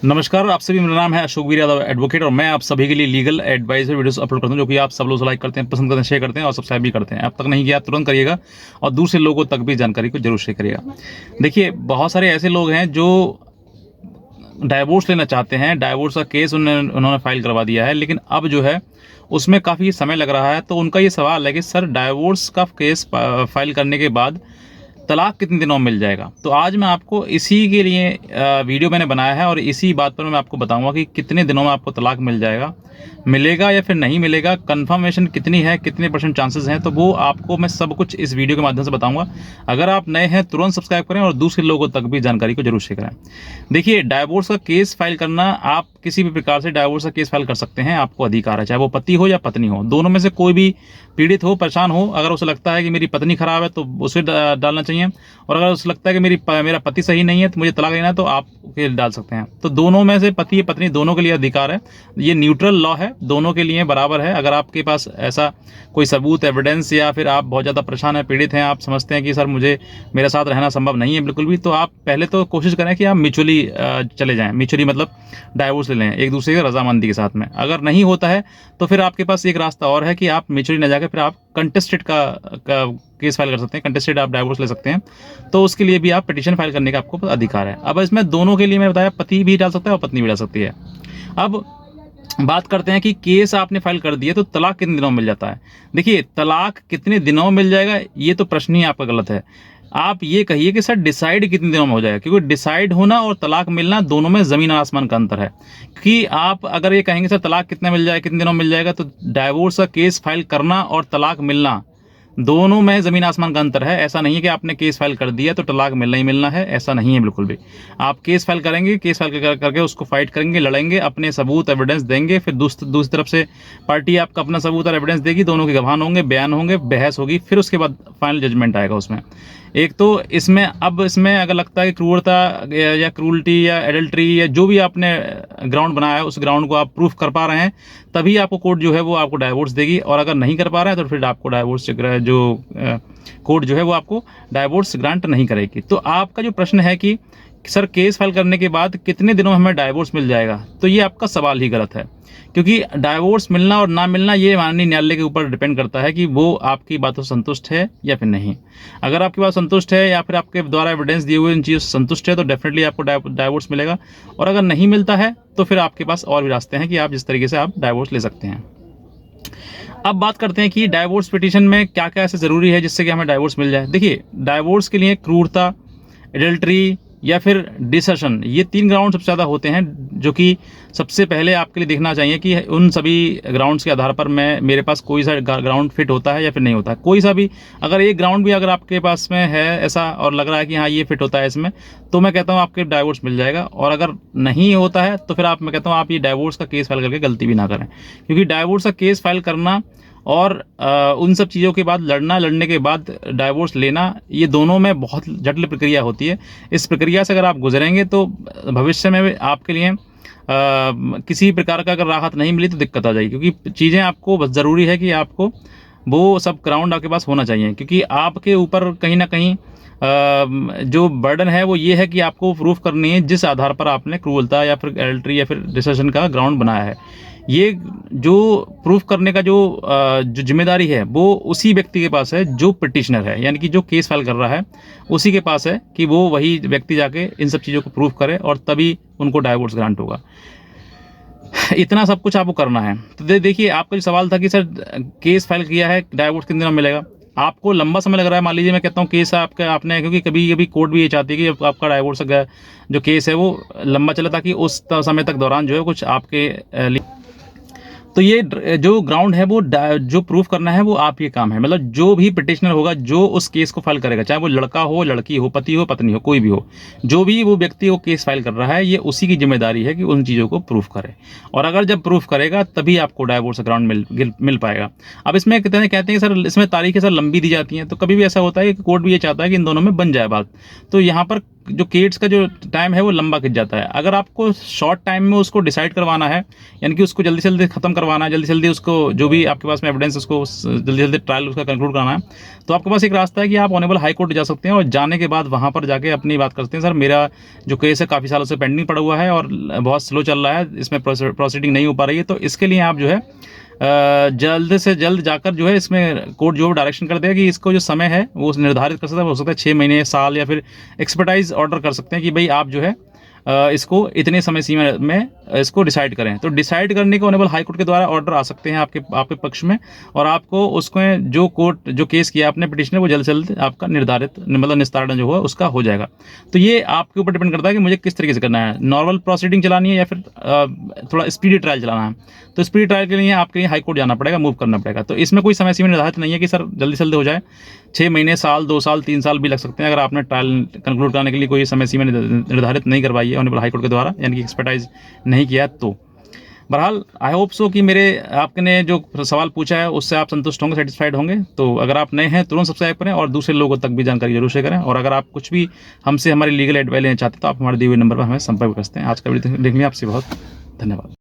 नमस्कार, आप सभी। मेरा नाम है अशोक वीर यादव एडवोकेट और मैं आप सभी के लिए लीगल एडवाइजर वीडियोस अपलोड करता हूं, जो कि आप सब लोग लाइक करते हैं, पसंद करते हैं, शेयर करते हैं और सब्सक्राइब भी करते हैं। अब तक नहीं किया तुरंत करिएगा और दूसरे लोगों तक भी जानकारी को जरूर शेयर करिएगा। देखिए, बहुत सारे ऐसे लोग हैं जो डाइवोर्स लेना चाहते हैं, डाइवोर्स का केस उन्होंने फाइल करवा दिया है, लेकिन अब जो है उसमें काफ़ी समय लग रहा है। तो उनका ये सवाल है कि सर, डाइवोर्स का केस फाइल करने के बाद तलाक कितने दिनों में मिल जाएगा। तो आज मैं आपको इसी के लिए वीडियो मैंने बनाया है और इसी बात पर मैं आपको बताऊंगा कि कितने दिनों में आपको तलाक मिलेगा या फिर नहीं मिलेगा, कंफर्मेशन कितनी है, कितने % चांसेस हैं। तो वो आपको मैं सब कुछ इस वीडियो के माध्यम से बताऊंगा। अगर आप नए हैं तुरंत सब्सक्राइब करें और दूसरे लोगों तक भी जानकारी को जरूर शेयर करें। देखिए, डाइवोर्स का केस फाइल करना, आप किसी भी प्रकार से डाइवोर्स का केस फाइल कर सकते हैं, आपको अधिकार है। चाहे वो पति हो या पत्नी हो, दोनों में से कोई भी पीड़ित हो, परेशान हो, अगर उसे लगता है कि मेरी पत्नी खराब है तो उसे डालना चाहिए, और अगर उसे लगता है कि मेरा पति सही नहीं है तो मुझे तलाक लेना है, तो आप डाल सकते हैं। तो दोनों में से पति या पत्नी दोनों के लिए अधिकार है। ये न्यूट्रल लॉ है, दोनों के लिए बराबर है। अगर आपके पास ऐसा कोई सबूत, एविडेंस, या फिर आप बहुत ज़्यादा परेशान हैं, पीड़ित हैं, आप समझते हैं कि सर मुझे मेरे साथ रहना संभव नहीं है बिल्कुल भी, तो आप पहले तो कोशिश करें कि आप म्यूचुअली चले जाएं। म्यूचुअली मतलब डाइवोर्स ले लें एक दूसरे की रजामंदी के साथ में। अगर नहीं होता है तो फिर आपके पास एक रास्ता और है कि आप म्यूचुअली न जाकर फिर आप कंटेस्टेड का केस फाइल कर सकते हैं, कंटेस्टेड आप डाइवोर्स ले सकते हैं। तो उसके लिए भी आप पिटीशन फाइल करने का आपको अधिकार है। अब इसमें दोनों के लिए मैं बताया, पति भी डाल सकता है और पत्नी भी डाल सकती है। अब बात करते हैं कि केस आपने फाइल कर दिया तो तलाक कितने दिनों में मिल जाता है। देखिए, तलाक कितने दिनों में मिल जाएगा, ये तो प्रश्न ही आपका गलत है। आप ये कहिए कि सर डिसाइड कितने दिनों में हो जाएगा, क्योंकि डिसाइड होना और तलाक मिलना दोनों में ज़मीन और आसमान का अंतर है। कि आप अगर ये कहेंगे सर तलाक कितना मिल जाएगा, कितने दिनों में मिल जाएगा, तो डाइवोर्स का केस फाइल करना और तलाक मिलना दोनों में ज़मीन आसमान का अंतर है। ऐसा नहीं है कि आपने केस फाइल कर दिया तो तलाक मिलना ही मिलना है, ऐसा नहीं है बिल्कुल भी। आप केस फाइल करेंगे, केस फाइल करके उसको फाइट करेंगे, लड़ेंगे, अपने सबूत एविडेंस देंगे, फिर दूसरी तरफ से पार्टी आपका अपना सबूत और एविडेंस देगी, दोनों के गवाह होंगे, बयान होंगे, बहस होगी, फिर उसके बाद फाइनल जजमेंट आएगा उसमें। एक तो इसमें अगर लगता है कि क्रूरता या क्रूरल्टी या एडल्ट्री या जो भी आपने ग्राउंड बनाया है, उस ग्राउंड को आप प्रूफ कर पा रहे हैं, तभी आपको कोर्ट जो है वो आपको डाइवोर्स देगी। और अगर नहीं कर पा रहे हैं तो फिर आपको डाइवोर्स कोर्ट जो है वो आपको डाइवोर्स ग्रांट नहीं करेगी। तो आपका जो प्रश्न है कि सर केस फाइल करने के बाद कितने दिनों में हमें डाइवोर्स मिल जाएगा, तो ये आपका सवाल ही गलत है। क्योंकि डाइवोर्स मिलना और ना मिलना ये माननीय न्यायालय के ऊपर डिपेंड करता है कि वो आपकी बातों से संतुष्ट है या फिर नहीं। अगर आपकी बात संतुष्ट है या फिर आपके द्वारा एविडेंस दिए हुए इन चीज़ों से संतुष्ट है तो डेफिनेटली आपको डाइवोर्स मिलेगा। और अगर नहीं मिलता है तो फिर आपके पास और भी रास्ते हैं कि आप जिस तरीके से आप डाइवोर्स ले सकते हैं। अब बात करते हैं कि डाइवोर्स पिटीशन में क्या क्या ऐसे ज़रूरी है जिससे कि हमें डाइवोर्स मिल जाए। देखिए, डाइवोर्स के लिए क्रूरता, एडल्ट्री या फिर डिसर्शन, ये 3 ग्राउंड सबसे ज़्यादा होते हैं, जो कि सबसे पहले आपके लिए देखना चाहिए कि उन सभी ग्राउंड्स के आधार पर मेरे पास कोई सा ग्राउंड फिट होता है या फिर नहीं होता है। कोई सा भी अगर एक ग्राउंड भी अगर आपके पास में है ऐसा और लग रहा है कि हाँ ये फिट होता है इसमें, तो मैं कहता हूँ आपके डाइवोर्स मिल जाएगा। और अगर नहीं होता है तो फिर मैं कहता हूँ आप ये डाइवोर्स का केस फाइल करके गलती भी ना करें, क्योंकि डाइवोर्स का केस फाइल करना और उन सब चीज़ों के बाद लड़ने के बाद डाइवोर्स लेना, ये दोनों में बहुत जटिल प्रक्रिया होती है। इस प्रक्रिया से अगर आप गुजरेंगे तो भविष्य में आपके लिए किसी प्रकार का अगर राहत नहीं मिली तो दिक्कत आ जाएगी। क्योंकि चीज़ें आपको बस ज़रूरी है कि आपको वो सब ग्राउंड आपके पास होना चाहिए, क्योंकि आपके ऊपर कहीं ना कहीं जो बर्डन है वो ये है कि आपको प्रूफ करनी है जिस आधार पर आपने क्रूरता या फिर एडल्ट्री या फिर डिसर्शन का ग्राउंड बनाया है। ये जो प्रूफ करने का जो जिम्मेदारी है वो उसी व्यक्ति के पास है जो पिटिशनर है, यानी कि जो केस फाइल कर रहा है उसी के पास है कि वो वही व्यक्ति जाके इन सब चीज़ों को प्रूफ करे और तभी उनको डाइवोर्स ग्रांट होगा। इतना सब कुछ आपको करना है। तो देखिए, आपका जो सवाल था कि सर केस फाइल किया है, डाइवोर्स कितने दिनों में मिलेगा, आपको लंबा समय लग रहा है। मान लीजिए मैं कहता हूँ केस आपने क्योंकि कभी कभी कोर्ट भी ये चाहती है कि आपका डाइवोर्स जो केस है वो लंबा चले, ताकि उस समय तक दौरान जो है कुछ आपके तो ये जो ग्राउंड है वो जो प्रूफ करना है वो आप ये काम है। मतलब जो भी पिटिशनर होगा जो उस केस को फाइल करेगा, चाहे वो लड़का हो, लड़की हो, पति हो, पत्नी हो, कोई भी हो, जो भी वो व्यक्ति वो केस फाइल कर रहा है, ये उसी की जिम्मेदारी है कि उन चीज़ों को प्रूफ करे। और अगर जब प्रूफ करेगा तभी आपको डाइवोर्स ग्राउंड मिल पाएगा। अब इसमें कहते हैं कि सर इसमें तारीखें सर लंबी दी जाती हैं, तो कभी भी ऐसा होता है कि कोर्ट भी ये चाहता है कि इन दोनों में बन जाए बात। तो यहाँ पर जो केस का जो टाइम है वो लंबा खिंच जाता है। अगर आपको शॉर्ट टाइम में उसको डिसाइड करवाना है, यानी कि उसको जल्दी से जल्दी खत्म करवाना है, जल्दी से जल्दी उसको जो भी आपके पास में एविडेंस उसको जल्दी से जल्दी ट्रायल उसका कंक्लूड कराना है, तो आपके पास एक रास्ता है कि आप ऑनरेबल हाई कोर्ट जा सकते हैं और जाने के बाद वहाँ पर जाके अपनी बात करते हैं, सर मेरा जो केस है काफ़ी सालों से पेंडिंग पड़ा हुआ है और बहुत स्लो चल रहा है, इसमें प्रोसीडिंग नहीं हो पा रही है, तो इसके लिए आप जो है जल्द से जल्द जाकर जो है इसमें कोर्ट जो डायरेक्शन कर देगा कि इसको जो समय है वो निर्धारित कर सकता है, हो सकता है 6 महीने, साल, या फिर एक्सपर्टाइज ऑर्डर कर सकते हैं कि भाई आप जो है इसको इतने समय सीमा में इसको डिसाइड करें। तो डिसाइड करने को ऑनरेबल हाई कोर्ट के द्वारा ऑर्डर आ सकते हैं आपके पक्ष में, और आपको उसको जो कोर्ट जो केस किया आपने पिटिशनर, वो जल्द से जल्द आपका निर्धारित मतलब निस्तारण जो हुआ उसका हो जाएगा। तो ये आपके ऊपर डिपेंड करता है कि मुझे किस तरीके से करना है, नॉर्मल प्रोसीडिंग चलानी है या फिर थोड़ा स्पीडी ट्रायल चलाना है। तो स्पीडी ट्रायल के लिए आपके लिए हाई कोर्ट जाना पड़ेगा, मूव करना पड़ेगा। तो इसमें कोई समय सीमा निर्धारित नहीं है कि सर जल्दी से जल्दी हो जाए, 6 महीने, साल, 2 साल, 3 साल भी लग सकते हैं अगर आपने ट्रायल कंक्लूड कराने के लिए कोई समय सीमा निर्धारित नहीं करवाई है ऑनरेबल हाई कोर्ट के द्वारा, यानी कि एक्सपर्टाइज नहीं किया। तो बहरहाल आई होप सो कि मेरे आपने जो सवाल पूछा है उससे आप संतुष्ट होंगे, सेटिस्फाइड होंगे। तो अगर आप नए हैं तुरंत सब्सक्राइब करें और दूसरे लोगों तक भी जानकारी जरूर शेयर करें, और अगर आप कुछ भी हमसे हमारी लीगल एडवाइस लेना चाहते हैं तो आप हमारे दिए हुए नंबर पर हमें संपर्क कर सकते हैं। आज का वीडियो देखने के लिए आपसे बहुत धन्यवाद।